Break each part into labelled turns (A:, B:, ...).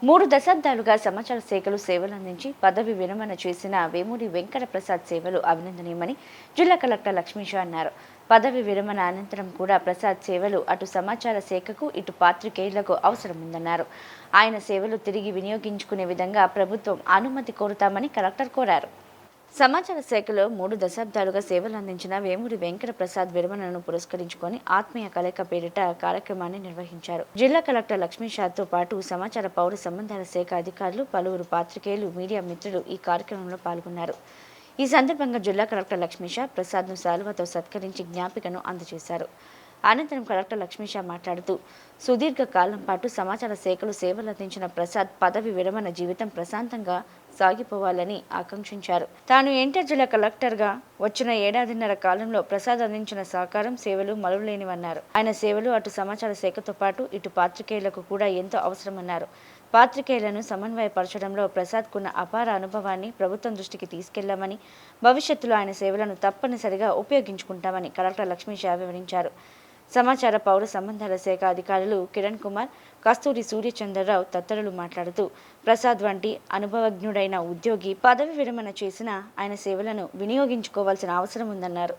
A: 3 దశాబ్దాలుగా సమాచార శాఖలు సేవలందించి పదవి విరమణ చేసిన వేమూరి వెంకట ప్రసాద్ సేవలు అభినందనీయమని జిల్లా కలెక్టర్ లక్ష్మీషా అన్నారు. పదవి విరమణ అనంతరం కూడా ప్రసాద్ సేవలు అటు సమాచార శాఖకు ఇటు పాత్రికేయులకు అవసరముందన్నారు. ఆయన సేవలు తిరిగి వినియోగించుకునే విధంగా ప్రభుత్వం అనుమతి కోరుతామని కలెక్టర్ కోరారు. సమాచార శాఖలో 3 దశాబ్దాలుగా సేవలు అందించిన వేమూరి వెంకట ప్రసాద్ విరమణను పురస్కరించుకొని ఆత్మీయ కలయిక పేరిట కార్యక్రమాన్ని నిర్వహించారు. జిల్లా కలెక్టర్ లక్ష్మీషాతో పాటు సమాచార పౌర సంబంధాల శాఖ అధికారులు, పలువురు పాత్రికేయులు, మీడియా మిత్రులు ఈ కార్యక్రమంలో పాల్గొన్నారు. ఈ సందర్భంగా జిల్లా కలెక్టర్ లక్ష్మీషా ప్రసాద్ను శాలువాతో సత్కరించి జ్ఞాపికను అందజేశారు. అనంతరం కలెక్టర్ లక్ష్మీషా మాట్లాడుతూ సుదీర్ఘ కాలం పాటు సమాచార శాఖలు సేవలందించిన ప్రసాద్ పదవి విరమణ జీవితం ప్రశాంతంగా సాగిపోవాలని ఆకాంక్షించారు. తాను ఎన్టీఆర్ జిల్లా కలెక్టర్గా వచ్చిన ఏడాదిన్నర కాలంలో ప్రసాద్ అందించిన సహకారం, సేవలు మరువలేనివన్నారు. ఆయన సేవలు అటు సమాచార శాఖతో పాటు ఇటు పాత్రికేయులకు కూడా ఎంతో అవసరమన్నారు. పాత్రికేయులను సమన్వయపరచడంలో ప్రసాద్కున్న అపార అనుభవాన్ని ప్రభుత్వం దృష్టికి తీసుకెళ్లామని, భవిష్యత్తులో ఆయన సేవలను తప్పనిసరిగా ఉపయోగించుకుంటామని కలెక్టర్ లక్ష్మీషా వివరించారు. సమాచార పౌర సంబంధాల శాఖ అధికారులు కిరణ్ కుమార్, కస్తూరి సూర్యచంద్రరావు తదితరులు మాట్లాడుతూ ప్రసాద్ వంటి అనుభవజ్ఞుడైన ఉద్యోగి పదవి విరమణ చేసిన ఆయన సేవలను వినియోగించుకోవాల్సిన అవసరం ఉందన్నారు.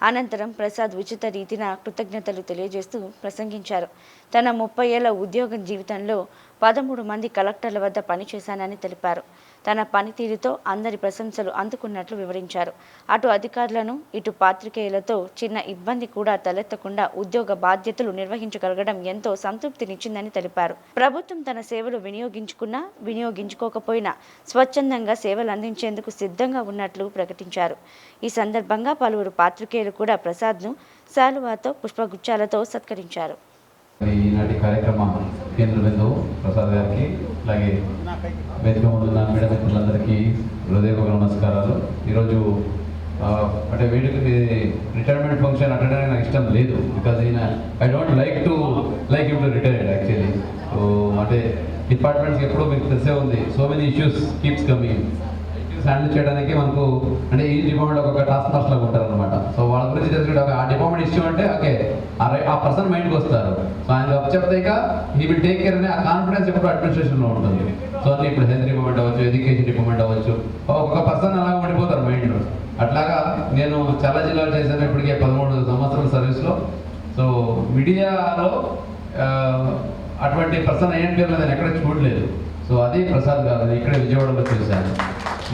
A: అనంతరం ప్రసాద్ ఉచిత రీతిన కృతజ్ఞతలు తెలియజేస్తూ ప్రసంగించారు. తన 30 ఏళ్ల ఉద్యోగ జీవితంలో 13 మంది కలెక్టర్ల వద్ద పనిచేశానని తెలిపారు. తన పనితీరుతో అందరి ప్రశంసలు అందుకున్నట్లు వివరించారు. అటు అధికారులను ఇటు పాత్రికేయులతో చిన్న ఇబ్బంది కూడా తలెత్తకుండా ఉద్యోగ బాధ్యతలు నిర్వహించగలగడం ఎంతో సంతృప్తినిచ్చిందని తెలిపారు. ప్రభుత్వం తన సేవలు వినియోగించుకున్నా వినియోగించుకోకపోయినా స్వచ్ఛందంగా సేవలు అందించేందుకు సిద్ధంగా ఉన్నట్లు ప్రకటించారు. ఈ సందర్భంగా పలువురు పాత్రికేయులు కూడా ప్రసాద్ను శాలువాతో, పుష్పగుచ్చాలతో సత్కరించారు.
B: ఈనాటి కార్యక్రమ కేంద్ర బిందువు ప్రసాద్ గారికి, అలాగే వేదిక ముందున్న మీడియా మిత్రులందరికీ హృదయపూర్వక నమస్కారాలు. ఈరోజు అంటే వీడికి రిటైర్మెంట్ ఫంక్షన్ అటెండ్ అయ్యే నాకు ఇష్టం లేదు. Because I don't like to retired actually. So అంటే డిపార్ట్మెంట్స్కి ఎప్పుడూ మీకు తెలిసే ఉంది, so many issues keeps coming. Handle చేయడానికి మనకు అంటే ఈ డిపార్ట్మెంట్ ఒక టాస్క్ ఫోర్స్ లాగా ఉంటారు అనమాట. సో వాళ్ళ గురించి తెలుసుకుంటే ఆ డిపార్ట్మెంట్ ఇష్యూ అంటే ఓకే ఆ పర్సన్ మైండ్కి వస్తారు. సో ఆయన చెప్తే ఇక హీ విల్ టేక్ కేర్ అనే ఆ కాన్ఫిడెన్స్ ఎప్పుడు అడ్మినిస్ట్రేషన్లో ఉంటుంది. సో అన్ని ఇప్పుడు హెల్త్ డిపార్ట్మెంట్ అవ్వచ్చు, ఎడ్యుకేషన్ డిపార్ట్మెంట్ అవ్వచ్చు, ఒక పర్సన్ అలాగే ఉండిపోతారు మైండ్లో. అట్లాగా నేను చాలా జిల్లాలు చేశాను ఇప్పటికే 13 సంవత్సరాల సర్వీస్లో. సో మీడియాలో అటువంటి పర్సన్ అయ్యేంటి నేను ఎక్కడ చూడలేదు. సో అది ప్రసాద్ గారు ఇక్కడే విజయవాడలో చూశాను.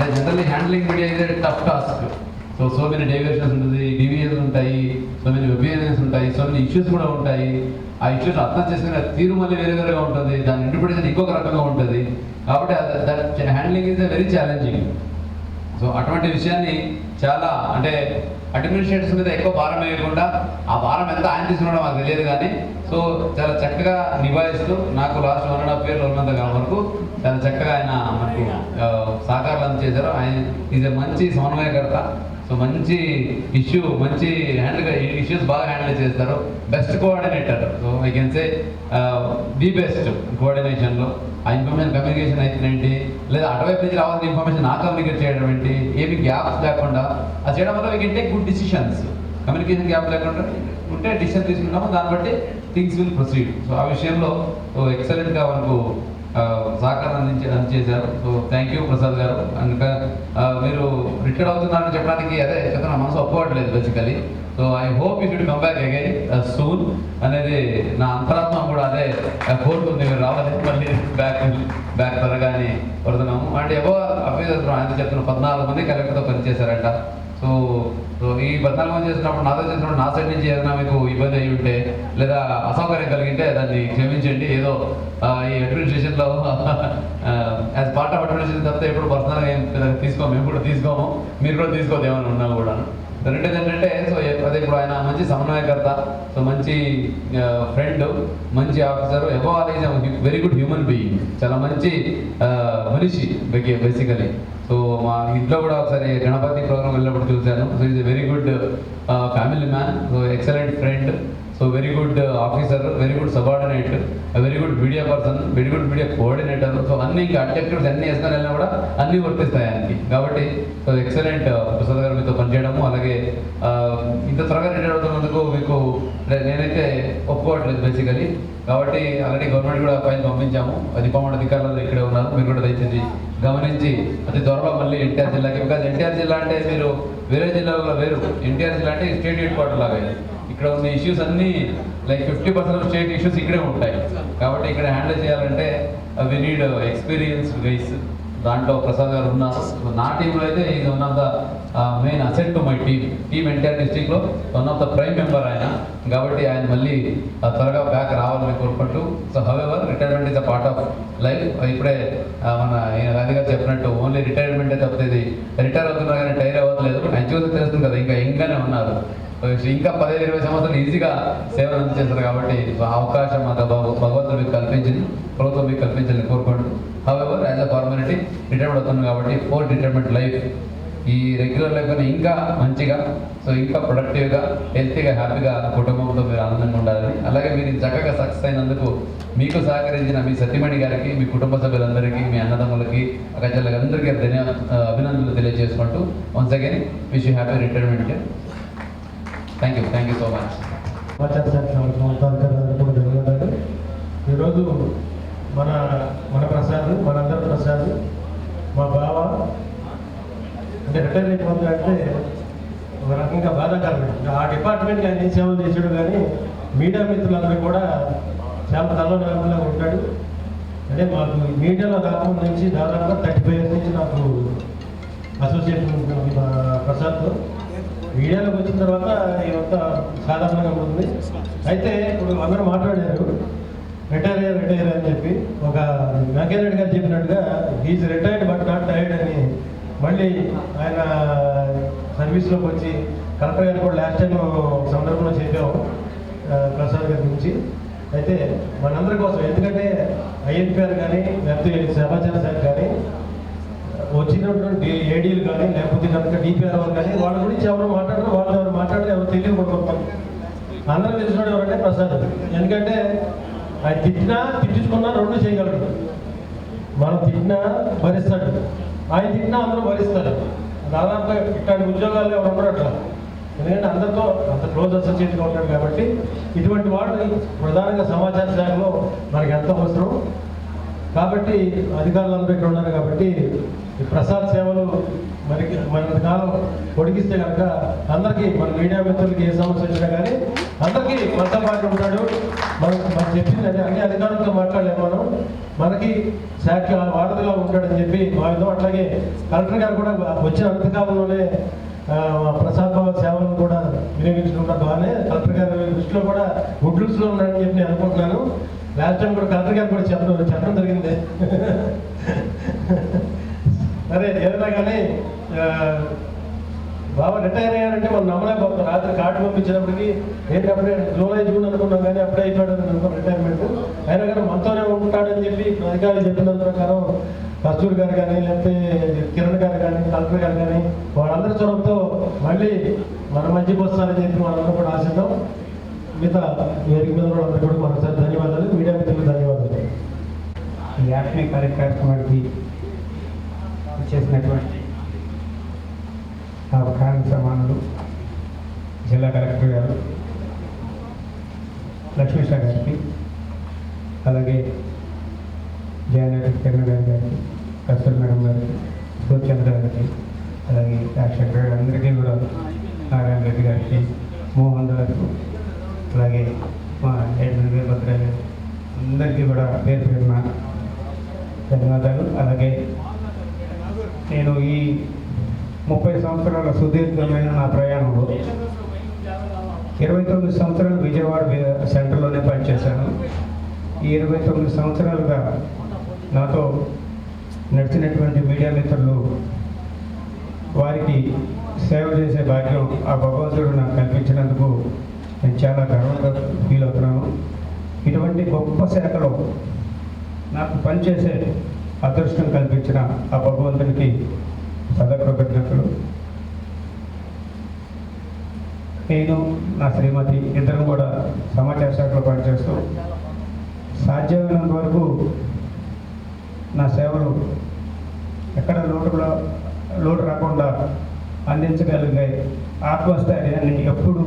B: Generally handling media is tough task. So many diversions ఉంటుంది, డివిజన్స్ ఉంటాయి, సో మెనీ ఒపీనియన్స్ ఉంటాయి, సో మెనీ ఇష్యూస్ కూడా ఉంటాయి. ఆ ఇష్యూస్ అర్థం చేసుకునే తీరు మళ్ళీ వేరుగా ఉంటుంది, దాని ఇంటర్ప్రిటేషన్ ఇంకొక రకంగా ఉంటుంది. కాబట్టి that handling is very challenging. So అటువంటి విషయాన్ని చాలా అంటే అడ్మినిస్ట్రేటర్స్ మీద ఎక్కువ భారం వేయకుండా, ఆ భారం ఎంత ఆయన తీసుకున్నాడో మాకు తెలియదు కానీ సో చాలా చక్కగా నిభాయిస్తూ నాకు లాస్ట్ 1.5 years ఉన్నంత కాలం వరకు చాలా చక్కగా ఆయన మనకు సహకారాలు అందజేశారు. ఆయన ఈజ్ ఎ మంచి సమన్వయకర్త. సో మంచి ఇష్యూస్ బాగా హ్యాండిల్ చేస్తారు. Best coordinator. So I can say the best కోఆర్డినేషన్లో. ఆ ఇన్ఫర్మేషన్ కమ్యూనికేషన్ అయితేనేంటి, లేదా అటువైపు నుంచి రావాల్సిన ఇన్ఫర్మేషన్ నా కమ్యూనికేట్ చేయడం ఏంటి, ఏమి గ్యాప్స్ లేకుండా అది చేయడం వల్ల we can take good decisions. Communication gap లేకుండా ఉంటే డిసిషన్ తీసుకుంటాము, దాన్ని బట్టి థింగ్స్ విల్ ప్రొసీడ్. సో ఆ విషయంలో ఎక్సలెంట్గా మనకు సహకారం అందజేశారు. సో థ్యాంక్ యూ ప్రసాద్ గారు. అందుక మీరు రిటైర్డ్ అవుతున్నారని చెప్పడానికి అదే నా మనసు ఒప్పుకోవట్లేదు basically. So I hope you should come back again soon అనేది నా అంతరాత్మ కూడా అదే కోరుతుంది. మీరు రావాలి మళ్ళీ బ్యాక్ త్వరగానే కొడుతున్నాము. అండ్ ఎవో అఫీసర్స్ ఆయన చెప్తున్న 14 మంది కలెక్టర్తో పనిచేశారంట. సో ఈ 14 మంది చేసినప్పుడు నాతో చేసినప్పుడు నా సైడ్ నుంచి ఏదైనా మీకు ఇబ్బంది అయ్యి ఉంటే లేదా అసౌకర్యం కలిగింటే దాన్ని క్షమించండి. ఏదో ఈ అడ్మినిస్ట్రేషన్లో యాజ్ పార్ట్ ఆఫ్ అడ్మినిస్ట్రేషన్ తప్పితే ఎప్పుడు పర్సనల్గా ఏం తీసుకోము, మేము కూడా తీసుకోము, మీరు కూడా తీసుకోవద్దు ఏమైనా ఉన్నా కూడా. రెండోది ఏంటంటే సో అదే ఇప్పుడు ఆయన మంచి సమన్వయకర్త, సో మంచి ఫ్రెండ్, మంచి officer, above all is very good human being. చాలా మంచి మనిషి బేసికలీ. సో మా ఇంట్లో కూడా ఒకసారి గణపతి ప్రోగ్రామ్ వెళ్ళినప్పుడు చూశాను. So is a very good family man, so excellent friend, so very good officer, very good subordinate, very good media person, very good media coordinator. So అన్ని ఇంకా అడ్జెక్టివ్స్ అన్ని వేసుకొని వెళ్ళినా కూడా అన్నీ వర్తిస్తాయి ఆయనకి. కాబట్టి సో ఎక్సలెంట్ ప్రసాద్ గారు మీతో పనిచేయడము, అలాగే ఇంత త్వరగా రిటైర్ అవుతున్నందుకు మీకు నేనైతే ఒప్పుకోవట్లేదు. College basically. కాబట్టి ఆల్రెడీ గవర్నమెంట్ కూడా ఫైల్ పంపించాము. డిపార్ట్మెంట్ అధికారులు ఇక్కడే ఉన్నారు, మీరు కూడా దయచేసి గమనించి అతి త్వరలో మళ్ళీ ఎన్టీఆర్ జిల్లాకి, బికాజ్ ఎన్టీఆర్ జిల్లా అంటే మీరు వేరే జిల్లాలో వేరు, ఎన్టీఆర్ జిల్లా అంటే స్టేట్ హెడ్ క్వార్టర్ లాగా ఇది. ఇక్కడ ఉన్న ఇష్యూస్ అన్నీ లైక్ 50% స్టేట్ ఇష్యూస్ ఇక్కడే ఉంటాయి. కాబట్టి ఇక్కడ హ్యాండిల్ చేయాలంటే వి నీడ్ ఎక్స్పీరియన్స్ గైస్. దాంట్లో ప్రసాద్ గారు ఉన్నారు. నా టీంలో అయితే is one of the main asset to my team NTR డిస్ట్రిక్ట్లో one of the prime member ఆయన. కాబట్టి ఆయన మళ్ళీ త్వరగా బ్యాక్ రావాలని కోరుకుంటూ, so however retirement is a part of life. ఇప్పుడే మన రాజు గారు చెప్పినట్టు ఓన్లీ రిటైర్మెంటే తప్పితే రిటైర్ అవుతున్నా కానీ టైర్ అవ్వట్లేదు. ఆయన చూసి తెలుస్తుంది కదా, ఇంకా యంగానే ఉన్నారు. ఇంకా 15-20 సంవత్సరాలు ఈజీగా సేవలు అందించేస్తారు. కాబట్టి ఆ అవకాశం మాకు భగవంతుడు మీకు కల్పించింది, ప్రభుత్వం మీకు కల్పించాలని కోరుకోండి. However as a formality retirement అవుతున్నాం కాబట్టి పోస్ట్ రిటైర్మెంట్ లైఫ్, ఈ రెగ్యులర్ లైఫ్ అని ఇంకా మంచిగా, సో ఇంకా ప్రొడక్టివ్గా, హెల్తీగా, హ్యాపీగా కుటుంబంతో మీరు ఆనందంగా ఉండాలని, అలాగే మీరు చక్కగా సక్సెస్ అయినందుకు మీకు సహకరించిన మీ సతీమణి గారికి, మీ కుటుంబ సభ్యులందరికీ, మీ అన్నదమ్ములకి, అక్కచెల్లెలకి అందరికీ అభినందనలు తెలియజేసుకుంటూ once again wish you happy retirement. Thank you so much.
C: ధన్యవాదాలు. ఈరోజు మన ప్రసాద్, మనందరి ప్రసాద్, మా బావ అంటే రిటైర్ అయిపోతుందంటే ఒక రకంగా బాధాకరమే. ఆ డిపార్ట్మెంట్కి ఆయన ఏం సేవలు చేశాడు, కానీ మీడియా మిత్రులందరూ కూడా చాలా తల్లనిలా ఉంటాడు. అంటే మాకు మీడియాలో రాకముందు నుంచి దాదాపుగా 35 years నుంచి నాకు అసోసియేషన్ ఉంటుంది మా ప్రసాద్తో. మీడియాలోకి వచ్చిన తర్వాత ఇదంతా సాధారణంగా ఉంటుంది. అయితే ఇప్పుడు అందరూ మాట్లాడారు రిటైర్ అని చెప్పి. ఒక వెంకయ్య రెడ్డి గారు చెప్పినట్టుగా is retired but not tired అని మళ్ళీ ఆయన సర్వీస్లోకి వచ్చి కలెక్టర్ గారు కూడా లాస్ట్ టైం సందర్భంలో చెప్పాము ప్రసాద్ గారి గురించి. అయితే మనందరి కోసం, ఎందుకంటే ఐఎన్పిఆర్ కానీ లేకపోతే సమాచార శాఖ కానీ వచ్చినటువంటి ఏడీలు కానీ లేకపోతే కనుక డిపిఆర్ కానీ వాళ్ళ గురించి ఎవరు మాట్లాడరు, వాళ్ళు ఎవరు మాట్లాడరు, ఎవరు తెలియకూడదు. అందరూ తెలిసినోడు ఎవరంటే ప్రసాద్. ఎందుకంటే ఆయన తిట్టించుకున్నా రెండు చేయగలడు. మనం తిట్టినా భరిస్తాడు, ఆయన తిట్టినా అందరూ భరిస్తారు. దాదాపుగా ఇట్లాంటి ఉద్యోగాల్లో ఎవరు ఉండరు అట్లా. ఎందుకంటే అందరితో అంత క్లోజ్ అసోసియేట్గా ఉంటాడు. కాబట్టి ఇటువంటి వాడు ప్రధానంగా సమాచార శాఖలో మనకి ఎంత అవసరం. కాబట్టి అధికారులందరూ ఇక్కడ ఉన్నారు. కాబట్టి ఈ ప్రసాద్ సేవలు మన కాలం పొడిగిస్తే కనుక అందరికీ, మన మీడియా మిత్రులకి ఏ సమస్య వచ్చినా కానీ అందరికీ మనతో పాటు ఉంటాడు. మనం చెప్పింది అదే, అన్ని అధికారులతో మాట్లాడలేము. మనకి శాఖ వారధిగా ఉంటాడని చెప్పి భావిద్దాం. అట్లాగే కలెక్టర్ గారు కూడా వచ్చిన అంతకాలంలోనే ప్రసాద్ బాబు సేవలను కూడా వినియోగించుకుంటారు. బాగానే కలెక్టర్ గారి దృష్టిలో కూడా గుడ్ లుక్స్లో ఉన్నాడని చెప్పి నేను అనుకుంటున్నాను. లాస్ట్ టైం కూడా కలెక్టర్ గారు కూడా చెప్పడం జరిగింది. సరే, ఏదైనా కానీ బాబా రిటైర్ అయ్యారంటే మనం నమ్మలేకపోతాం. రాత్రి కార్డు పంపించినప్పటికీ ఏంటప్పుడే జూలై జూన్ అనుకున్నాం, కానీ అప్పుడే అయిపోయాడని అనుకున్నాం రిటైర్మెంట్. అయినా కానీ మనతోనే ఉంటాడని చెప్పి అధికారులు చెప్పినంత ప్రకారం కస్తూరి గారు కానీ లేకపోతే కిరణ్ గారు కానీ కలెక్టర్ గారు కానీ వాళ్ళందరి చొరవతో మళ్ళీ మన మధ్యకి వస్తారని చెప్పి వాళ్ళందరూ కూడా ఆశిద్దాం. మిగతా వేదిక మీద అందరూ కూడా మరోసారి ధన్యవాదాలు. మీడియా మిత్రులకు ధన్యవాదాలు.
D: ఈ ఆత్మీయ కార్యక్రమానికి చేసినటువంటి అవకాశ సమానులు జిల్లా కలెక్టర్ గారు, లక్ష్మీషా గారికి, అలాగే జయనగర్ కిరణ్ గారికి, కస్తూరి మేడం గారికి, సూర్చంద్ర గారికి, అలాగే రాజశేఖర్ గారు, అందరికీ కూడా, నారాయణ రెడ్డి గారికి, మోహన్ గారికి, అలాగే మా ఎడ్మిన్ వీరభద్ర గారు, అందరికీ కూడా పేరు పేరున ధన్యవాదాలు. అలాగే నేను ఈ 30 సంవత్సరాల సుదీర్ఘమైన నా ప్రయాణంలో 29 సంవత్సరాలు విజయవాడ సెంటర్లోనే పనిచేశాను. ఈ 29 సంవత్సరాలుగా నాతో నడిచినటువంటి మీడియా మిత్రులు, వారికి సేవ చేసే భాగ్యం ఆ భగవంతుడు నాకు కల్పించినందుకు నేను చాలా గర్వంగా ఫీల్ అవుతున్నాను. ఇటువంటి గొప్ప శాఖలో నాకు పనిచేసే అదృష్టం కల్పించిన ఆ భగవంతునికి సదకృతజ్ఞతలు. నేను నా శ్రీమతి ఇద్దరం కూడా సమాచార శాఖలో పనిచేస్తూ సాధ్యమైనంత వరకు నా సేవలు ఎక్కడ లోటు రాకుండా అందించగలిగే ఆత్మస్థైర్యాన్ని ఎప్పుడు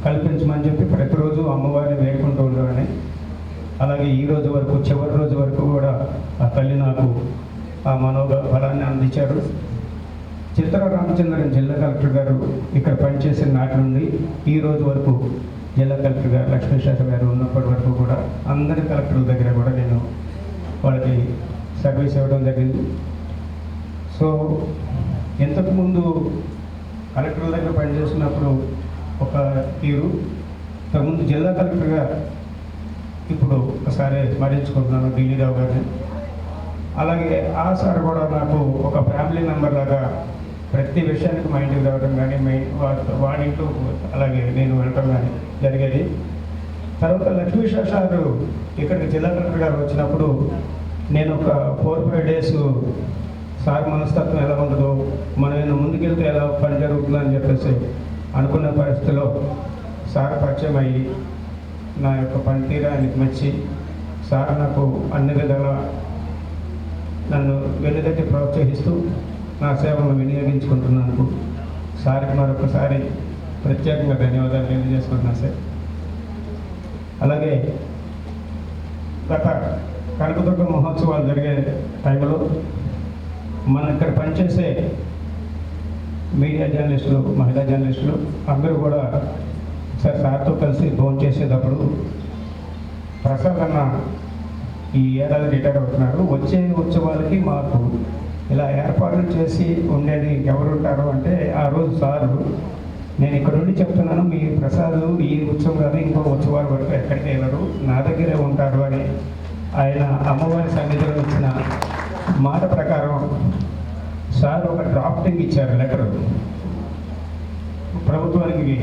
D: కల్పించమని చెప్పి ప్రతిరోజు అమ్మవారిని వేడుకుంటూ ఉండేవాడిని. అలాగే ఈ రోజు వరకు చివరి రోజు వరకు కూడా ఆ తల్లి నాకు ఆ మనోబలాన్ని అందించారు. చిత్ర రామచంద్రన్ జిల్లా కలెక్టర్ గారు ఇక్కడ పనిచేసిన నాటి నుండి ఈ రోజు వరకు జిల్లా కలెక్టర్ గారు లక్ష్మీశాస్త్రి గారు ఉన్నప్పటి వరకు కూడా అందరి కలెక్టర్ల దగ్గర కూడా నేను వాళ్ళకి సర్వీస్ ఇవ్వడం జరిగింది. సో ఇంతకుముందు కలెక్టర్ల దగ్గర పనిచేస్తున్నప్పుడు ఒక తీరు, ఇంతకుముందు జిల్లా కలెక్టర్గా ఇప్పుడు ఒకసారి స్మరించుకుంటున్నాను ఢిల్లీరావు గారిని. అలాగే ఆ సార్ కూడా నాకు ఒక ఫ్యామిలీ మెంబర్ లాగా ప్రతి విషయానికి మా ఇంటికి రావడం కానీ వాడి ఇంట్లో అలాగే నేను వెళ్ళటం కానీ జరిగేది. తర్వాత లక్ష్మీశా సార్ ఇక్కడికి జిల్లా కలెక్టర్ గారు వచ్చినప్పుడు నేను ఒక 4-5 డేస్ సార్ మనస్తత్వం ఎలా ఉండదో, మనం ముందుకెళ్తే ఎలా పని జరుగుతుందని చెప్పేసి అనుకున్న పరిస్థితిలో సార్ పరిచయం అయ్యి నా యొక్క పనితీరు ఆయనకి మెచ్చి సార్ నాకు అన్ని విధాలా నన్ను వెన్నుదట్టి ప్రోత్సహిస్తూ నా సేవలను వినియోగించుకుంటున్నందుకు సార్కి మరొకసారి ప్రత్యేకంగా ధన్యవాదాలు తెలియజేసుకుంటున్నాను సార్. అలాగే గత కనకదుర్గ మహోత్సవాలు జరిగే టైంలో మన ఇక్కడ పనిచేసే మీడియా జర్నలిస్టులు, మహిళా జర్నలిస్టులు అందరూ కూడా సార్తో కలిసి ఫోన్ చేసేటప్పుడు ప్రసాద్ అన్న ఈ ఏడాది రిటైర్ అవుతున్నారు, వచ్చే ఉత్సవాలకి మాకు ఇలా ఏర్పాట్లు చేసి ఉండేది ఎవరు ఉంటారు అంటే ఆ రోజు సారు నేను ఇక్కడ నుండి చెప్తున్నాను, మీ ప్రసాద్ ఈ ఉత్సవం కాదు ఇంకో ఉత్సవాల వరకు ఎక్కడికి వెళ్ళరు, నా దగ్గరే ఉంటారు అని ఆయన అమ్మవారి సన్నిధిలో ఇచ్చిన మాట ప్రకారం సార్ ఒక డ్రాఫ్టింగ్ ఇచ్చారు లెటర్ ప్రభుత్వానికి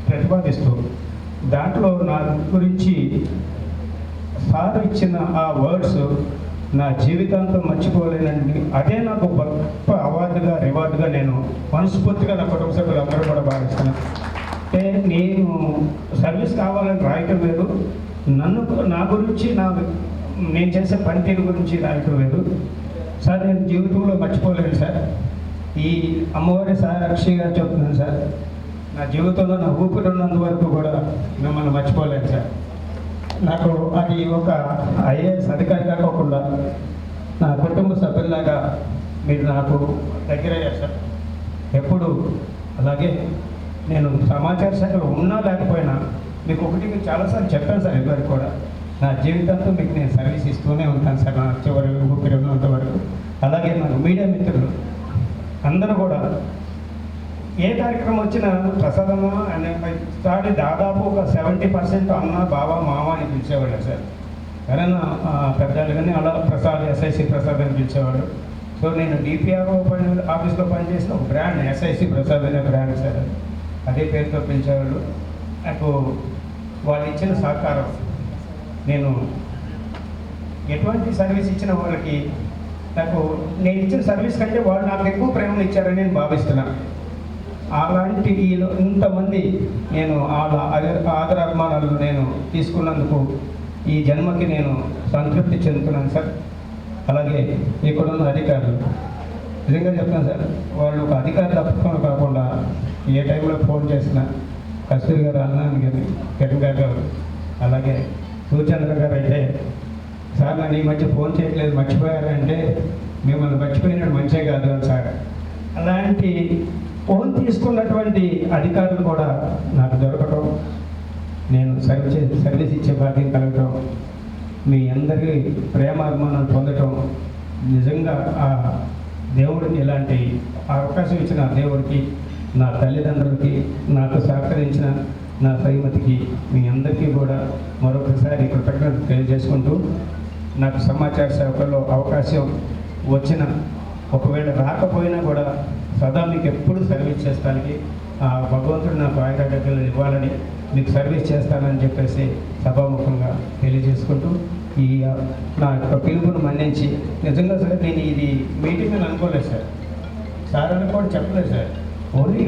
D: ప్రతిపాదిస్తూ. దాంట్లో నా గురించి సార్ ఇచ్చిన ఆ వర్డ్స్ నా జీవితాంతం మర్చిపోలేనండి. అదే నాకు గొప్ప అవార్డుగా రివార్డుగా నేను మనస్ఫూర్తిగా నా కుటుంబ సభ్యులందరూ కూడా భావిస్తున్నాను. అంటే నేను సర్వీస్ కావాలని రాయటం లేదు, నా గురించి నేను చేసే పనితీరు గురించి రాయటం లేదు సార్. నేను జీవితంలో మర్చిపోలేను సార్. ఈ అమ్మవారి సాక్షి గారు చెప్తున్నాను సార్, నా జీవితంలో నా ఊపిరి ఉన్నంత వరకు కూడా మిమ్మల్ని మర్చిపోలేను సార్. నాకు అది ఒక ఐఏఎస్ అధికారిగా కాకుండా నా కుటుంబ సభ్యులాగా మీరు నాకు దగ్గరయ్యారు సార్ ఎప్పుడు. అలాగే నేను సమాచార శాఖలో ఉన్నా లేకపోయినా మీకు ఒకటి చాలాసార్లు చెప్పాను సార్, ఇదివరకు కూడా నా జీవితంతో మీకు నేను సర్వీస్ ఇస్తూనే ఉంటాను సార్, నా చివరి ఊపిరి ఉన్నంత వరకు. అలాగే నాకు మీడియా మిత్రులు అందరూ కూడా ఏ కార్యక్రమం వచ్చినా ప్రసాదమ్మ అనే స్టార్ట్ దాదాపు ఒక 70% అన్న, బావ, మామ అని పిలిచేవాళ్ళు సార్. ఎవరైనా పెద్దలు కానీ అలా ప్రసాద్, ఎస్ఐసి ప్రసాద్ అని పిలిచేవాడు. సో నేను డిపిఆర్ఓ ఆఫీస్లో పనిచేసిన ఒక బ్రాండ్ ఎస్ఐసి ప్రసాద్ అనే బ్రాండ్ సార్, అదే పేరుతో పిలిచేవాళ్ళు. నాకు వాళ్ళు ఇచ్చిన సహకారం, నేను ఎటువంటి సర్వీస్ ఇచ్చిన వాళ్ళకి నాకు నేను ఇచ్చిన సర్వీస్ కంటే వాళ్ళు నాకు ఎక్కువ ప్రేమను ఇచ్చారని నేను భావిస్తున్నాను. అలాంటి ఇంతమంది నేను ఆదరాభిమానాలు నేను తీసుకున్నందుకు ఈ జన్మకి నేను సంతృప్తి చెందుతున్నాను సార్. అలాగే ఇక్కడున్న అధికారులు నిజంగా చెప్తాను సార్, వాళ్ళు ఒక అధికారులు తప్పకుండా కాకుండా ఏ టైంలో ఫోన్ చేసినా కస్తూరి గారు, అన్నాన్ని గారు, కిరణ్ గారు, అలాగే సూచంద్ర గారు అయితే సార్ నన్ను ఈ మధ్య ఫోన్ చేయట్లేదు మర్చిపోయారంటే మిమ్మల్ని మర్చిపోయినట్టు మంచిగా కాదు అని సార్. అలాంటి ఫోన్ తీసుకున్నటువంటి అధికారులు కూడా నాకు దొరకటం, నేను సర్వీస్ ఇచ్చే భాగ్యం కలగటం, మీ అందరికీ ప్రేమాభిమానం పొందటం, నిజంగా ఆ దేవుడికి ఇలాంటి అవకాశం ఇచ్చిన దేవుడికి, నా తల్లిదండ్రులకి, నాకు సహకరించిన నా శ్రీమతికి, మీ అందరికీ కూడా మరొకసారి కృతజ్ఞతలు తెలియజేసుకుంటూ, నాకు సమాచార సేవకుల్లో అవకాశం వచ్చిన ఒకవేళ రాకపోయినా కూడా సదా మీకు ఎప్పుడు సర్వీస్ చేస్తానికి భగవంతుడు నాకు ఆయుర్వేదాలు ఇవ్వాలని, మీకు సర్వీస్ చేస్తానని చెప్పేసి సభాముఖంగా తెలియజేసుకుంటూ ఈ నా యొక్క పిలుపును మన్నించి, నిజంగా సార్ నేను ఇది మీటింగ్ అని అనుకోలేదు సార్, సార్ అని కూడా చెప్పలేదు సార్. ఓన్లీ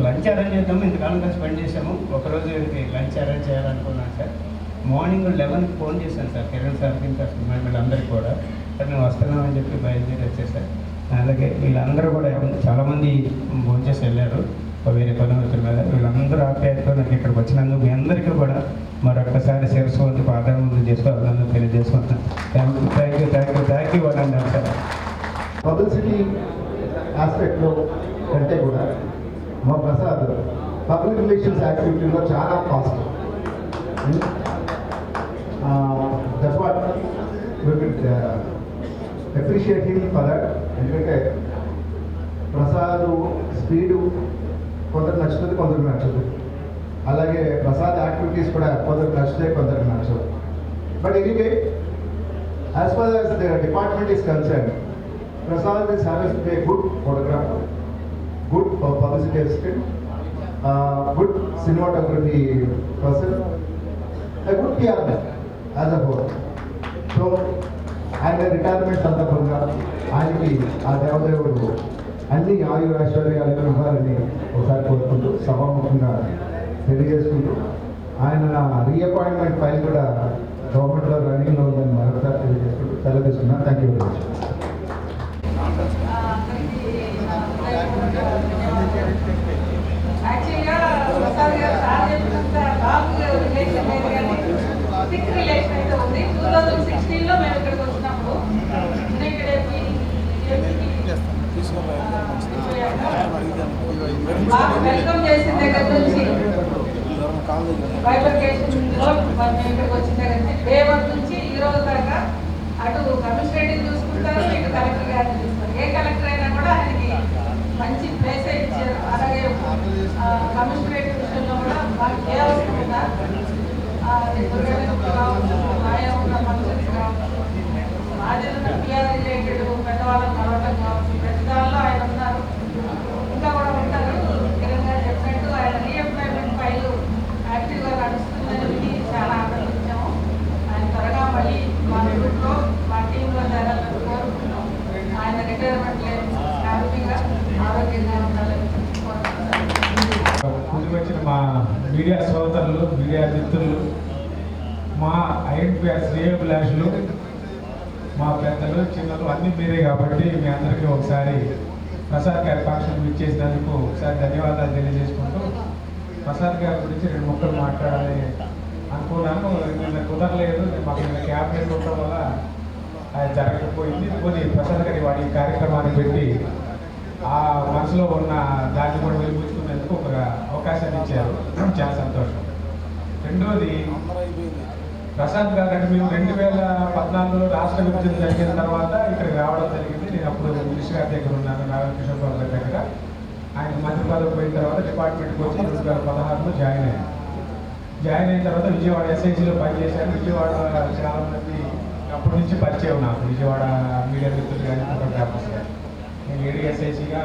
D: లంచ్ అరేంజ్ చేద్దాము, ఇంతకాలం కలిసి స్పెండ్ చేసాము, ఒకరోజు లంచ్ అరేంజ్ చేయాలనుకున్నాను సార్. మార్నింగ్ 11కి ఫోన్ చేశాను సార్ కిరణ్ సార్కి, ఇంకా వీళ్ళందరికీ కూడా సార్ మేము వస్తున్నామని చెప్పి బయలుదేరి వచ్చేసారు. అలాగే వీళ్ళందరూ కూడా చాలామంది భోంచేసి వెళ్ళారు. వేరే పనుల మీద వీళ్ళందరూ ఆప్యాయతతో నాకు ఇక్కడికి వచ్చినందుకు మీ అందరికీ కూడా మరొకసారి శిరస్సు వంటి పాదాలను చేస్తూ అభినందనలు తెలియజేసుకుంటున్నాను. థ్యాంక్ యూ అని అన్నారు సార్.
E: పబ్లిసిటీ ఆస్పెక్ట్లో కంటే కూడా మా ప్రసాద్ పబ్లిక్ రిలేషన్స్ యాక్టివిటీలో చాలా fast. That's what we will appreciate him for that. ఎందుకంటే ప్రసాద్ స్పీడు కొందరికి నచ్చుతుంది, కొందరికి నచ్చదు. అలాగే ప్రసాద్ యాక్టివిటీస్ కూడా కొందరికి నచ్చుతాయి, కొందరికి నచ్చదు. But anyway, as far as the department is concern, Prasad is having a good photographer, good publicity assistant, good cinematography person, a good PR man as a whole. So, ఆయన రిటైర్మెంట్ సందర్భంగా ఆయనకి ఆ దేవదేవుడు అన్ని ఆయు ఐశ్వర్యాలు ఇవ్వాలని ఒకసారి కోరుకుంటూ సభాముఖంగా తెలియజేసుకుంటూ ఆయన రీఅపాయింట్మెంట్ ఫైల్ కూడా గవర్నమెంట్లో రన్నింగ్లో ఉందని మరొకసారి తెలియజేసుకుంటూ సెలవు తీసుకున్నాను. Thank you very much.
F: యాక్చువల్గా ప్రసాద్ గారు సార్ చెప్పినంత లాంగ్ రిలేషన్ లేదు కానీ థిక్ రిలేషన్ అయితే ఉంది. 2016లో మేము ఇక్కడికి వచ్చినప్పుడు వెల్కమ్ చేసిన దగ్గర నుంచి బైఫర్కేషన్లో మేము ఇక్కడికి వచ్చిన దగ్గర నుంచి డే 1 నుంచి ఈ రోజు దాకా అటు కమిషనరేట్ చూసుకుంటారు, ఇటు కలెక్టర్ గారిని చూస్తారు. ఏ కలెక్టర్ అయినా కూడా ఆయనకి మంచి ప్లేస్ ఇచ్చారు. అలాగే కమిషనరేట్ విషయంలో కూడా మాకు ఏ అవసరం ఉందా కావచ్చు, ఆయా ఉన్న ఫంక్షన్స్ కావచ్చు, మాజీలో పిఆర్ రిలేటెడ్ పెద్దవాళ్ళని కలవటం కావచ్చు, ప్రతి దానిలో ఆయన ఉన్నారు, ఇంకా కూడా ఉంటారు. కిరణ్ చెప్పినట్టు ఆయన రీఎంప్లాయ్మెంట్ ఫైల్ యాక్టివ్గా నడుస్తుందని చాలా ఆనందించాము. ఆయన త్వరగా మళ్ళీ మా గ్రూప్లో మా టీంలో చేరాలని కోరుకుంటున్నాం. ఆయన రిటైర్మెంట్ లేదు, హ్యాపీగా ఆరోగ్యంగా ఉండాలని
C: ముందుకు వచ్చిన మా మీడియా సోదరులు, మీడియా మిత్రులు, మా ఐడెంటిఫై శ్రేయోభిలాషులు, మా పెద్దలు చిన్నలు అన్నీ మీరే కాబట్టి మీ అందరికీ ఒకసారి ప్రసాద్ గారి ఫంక్షన్ ఇచ్చేసినందుకు ఒకసారి ధన్యవాదాలు తెలియజేసుకుంటూ ప్రసాద్ గారి గురించి 2 ముక్కలు మాట్లాడాలి అనుకున్నాను. నిన్న కుదరలేదు, మాకు నిన్న క్యాబినెట్ ఉండడం వల్ల అది జరగకపోయింది. కొన్ని ప్రసాద్ గారి వాడి కార్యక్రమాన్ని పెట్టి ఆ మనసులో ఉన్న దాన్ని కూడా వెలిపించుకునేందుకు ఒక అవకాశాన్ని ఇచ్చారు. చాలా సంతోషం. రెండోది, ప్రసాద్ గారు అంటే మేము 2014లో రాష్ట్ర విభజన జరిగిన తర్వాత ఇక్కడికి రావడం జరిగింది. నేను అప్పుడు మినిస్టర్ గారి దగ్గర ఉన్నాను, నారాయణ కిషోర్ బాబు గారి దగ్గర. ఆయన మంత్రి పదవి పోయిన తర్వాత డిపార్ట్మెంట్కి వచ్చి 2016లో జాయిన్ అయిన తర్వాత విజయవాడ ఎస్ఐసిలో పనిచేశాను. విజయవాడ చాలామంది అప్పటి నుంచి పరిచయం నాకు, విజయవాడ మీడియా మిత్రులు కానీ ఫోటోగ్రాఫర్స్ కానీ. నేను ఏడీఎస్ఐసిగా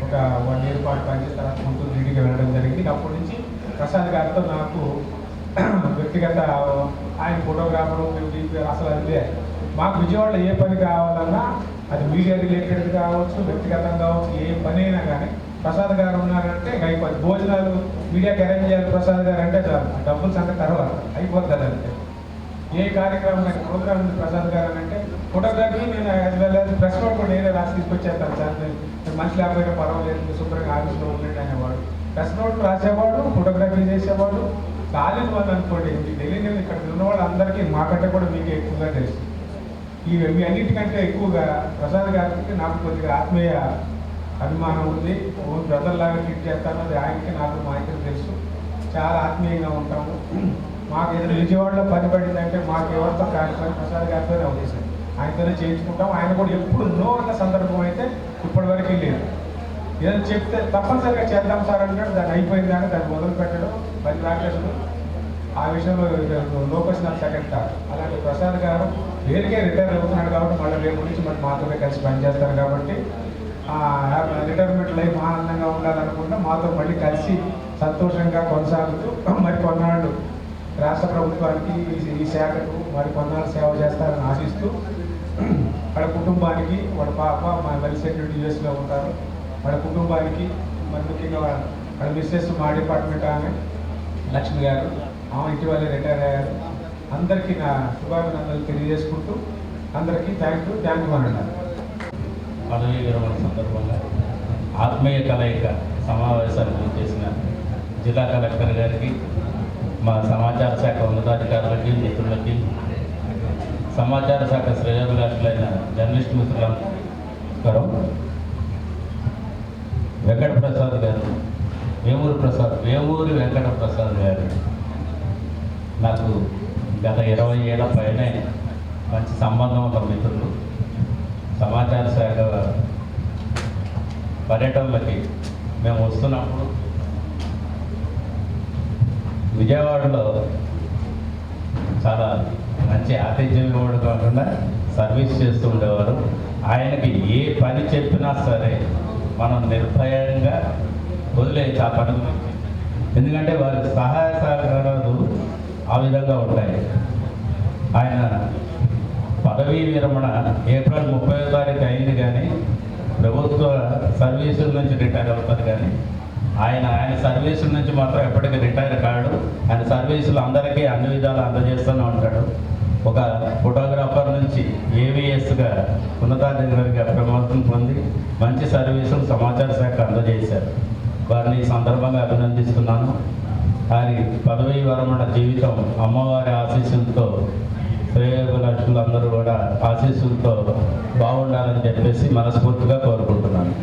C: ఒక 1 year పాటు పనిచేసిన తర్వాత గుంటూరు ఢిల్లీకి వెళ్ళడం జరిగింది. అప్పటి నుంచి ప్రసాద్ గారితో నాకు వ్యక్తిగత, ఆయన ఫోటోగ్రాఫరు, అసలు అదే మాకు విజయవాడలో ఏ పని కావాలన్నా అది మీడియా రిలేటెడ్ కావచ్చు, వ్యక్తిగతంగా కావచ్చు, ఏ పని అయినా కానీ ప్రసాద్ గారు ఉన్నారంటే అయిపోతుంది. భోజనాలు మీడియాకి అరేంజ్ చేయాలి ప్రసాద్ గారు అంటే చాలు, డబ్బులు సంగతి తర్వాత అయిపోతుంది. అంటే ఏ కార్యక్రమం నాకు ప్రోగ్రామ్ ఉంది ప్రసాద్ గారు అని అంటే ఫోటోగ్రఫీ నేను as well as press note కూడా నేనే రాసి తీసుకొచ్చేస్తాను సార్, నేను మనిషి లేకపోయినా పర్వాలేదు, శుభ్రంగా ఆఫీస్లో ఉండండి అనేవాడు. ప్రెస్ నోట్ రాసేవాడు, ఫోటోగ్రఫీ చేసేవాడు. కాలేజ్ వాళ్ళు అనుకోండి, తెలియని ఇక్కడ ఉన్నవాళ్ళు అందరికీ మాకంటే కూడా మీకు ఎక్కువగా తెలుసు. మీ అన్నిటికంటే ఎక్కువగా ప్రసాద్ గారికి నాకు కొద్దిగా ఆత్మీయ అభిమానం ఉంది. ఓన్ బ్రదర్ లాగా ట్రీట్ చేస్తాను, అది ఆయనకి నాకు మా ఇద్దరు తెలుసు. చాలా ఆత్మీయంగా ఉంటాము. మాకు ఏదైనా విజయవాడలో పని పడిందంటే మాకు ఎవరితో కాకపోతే ప్రసాద్ గారితోనే అవుతుంది, ఆయనతోనే చేయించుకుంటాం. ఆయన కూడా ఎప్పుడు నో అన్న సందర్భం అయితే ఇప్పటివరకు లేదు. ఏదైనా చెప్తే తప్పనిసరిగా చేద్దాం సార్ అంటే దాన్ని అయిపోయింది కానీ దాన్ని మొదలు పెట్టడం 10 రాకేషులు ఆ విషయంలో లోకేష్ నాకు సెకండ్ థాట్. అలాంటి ప్రసాద్ గారు వేరుగా రిటైర్ అవుతున్నాడు కాబట్టి మళ్ళీ రేపు నుంచి మరి మాతోనే కలిసి పనిచేస్తారు కాబట్టి రిటైర్మెంట్ లైఫ్ ఆనందంగా ఉండాలనుకుంటే మాతో మళ్ళీ కలిసి సంతోషంగా కొనసాగుతూ మరి కొన్నాళ్ళు రాష్ట్ర ప్రభుత్వానికి ఈ శాఖకు మరి కొన్నాళ్ళు సేవ చేస్తారని ఆశిస్తూ వాళ్ళ కుటుంబానికి, వాళ్ళ పాప మా వెల్ సెక్యూరిటీ యూఎస్లో ఉంటారు, వాళ్ళ కుటుంబానికి మరి ముఖ్యంగా వాళ్ళ మిస్సెస్ మా డిపార్ట్మెంట్ ఆమె లక్ష్మి గారు, ఆమె ఇటీవలే రిటైర్ అయ్యారు. అందరికీ నా శుభాభినందనలు తెలియజేసుకుంటూ అందరికీ థ్యాంక్ యూ అన్నారు.
G: పదవీ విరమణ సందర్భంగా ఆత్మీయ కలయిక సమావేశానికి చేసిన జిల్లా కలెక్టర్ గారికి, మా సమాచార శాఖ ఉన్నతాధికారులకి, మిత్రులకి, సమాచార శాఖ శ్రేయోభిలాషులైన జర్నలిస్ట్ మిత్రులందరూ, వెంకట ప్రసాద్ గారు, వేమూరి వెంకట ప్రసాద్ గారు నాకు గత 20 ఏళ్ల పైనే మంచి సంబంధం ఉన్న మిత్రులు. సమాచార శాఖ పర్యటనలకి మేము వస్తున్నప్పుడు విజయవాడలో చాలా మంచి ఆతిథ్యం ఇవ్వడం కాకుండా సర్వీస్ చేస్తూ ఉండేవారు. ఆయనకి ఏ పని చెప్పినా సరే మనం నిర్భయంగా వదిలేయచ్చు ఆ పని గురించి. ఎందుకంటే వారి సహాయ సహకారాలు ఆ విధంగా ఉంటాయి. ఆయన పదవీ విరమణ ఏప్రిల్ 30వ తారీఖు అయింది, కానీ ప్రభుత్వ సర్వీసుల నుంచి రిటైర్ అవుతారు, కానీ ఆయన సర్వీసుల నుంచి మాత్రం ఎప్పటికీ రిటైర్ కాడు. ఆయన సర్వీసులు అందరికీ అన్ని విధాలు అందజేస్తూనే ఉంటాడు. ఒక ఫోటోగ్రాఫర్ నుంచి ఏవిఎస్గా ఉన్నతాధికారిగా ప్రమోషన్ పొంది మంచి సర్వీసులు సమాచార శాఖ అందజేశారు. వారిని ఈ సందర్భంగా అభినందిస్తున్నాను. వారి పదవీ విరమణ జీవితం అమ్మవారి ఆశీస్సులతో, శ్రేయోభిలాషులందరూ కూడా ఆశీస్సులతో బాగుండాలని చెప్పేసి మనస్ఫూర్తిగా కోరుకుంటున్నాను.